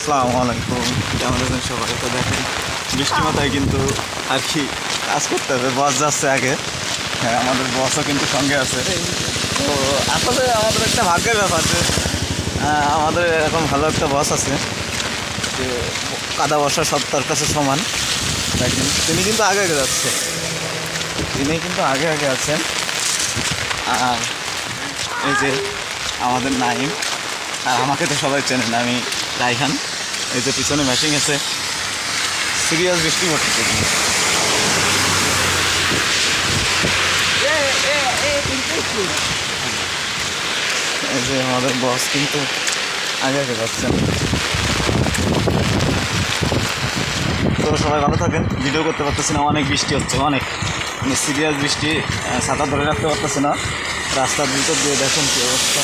আসসালামু আলাইকুম, কেমন আছেন সবাই? তো দেখেন বৃষ্টি মাথায় কিন্তু আর কি কাজ করতে হবে। বস যাচ্ছে আগে, হ্যাঁ আমাদের বসও কিন্তু সঙ্গে আছে। তো আসলে আমাদের একটা ভাগ্যের ব্যাপার যে আমাদের এরকম ভালো একটা বস আছে যে কাদা বর্ষা সব তার কাছে সমান। দেখেন তিনি কিন্তু আগে আগে যাচ্ছে, তিনি কিন্তু আগে আগে আছেন। আর এই যে আমাদের নাইম, আর আমাকে তো সবাই চেনেন, আমি রাইহান। এই যে পিছনে মেশিং আছে, সিরিয়াস বৃষ্টি পড়তেছে কিন্তু। এই যে আমাদের বস কিন্তু আগে আগে যাচ্ছেন। তো সবাই ভালো থাকেন। ভিডিও করতে পারতেছি না, অনেক বৃষ্টি হচ্ছে, অনেক সিরিয়াস বৃষ্টি। ছাতা ধরে রাখতে পারতেছি না, রাস্তার ভিতর দিয়ে দেখেন কী অবস্থা।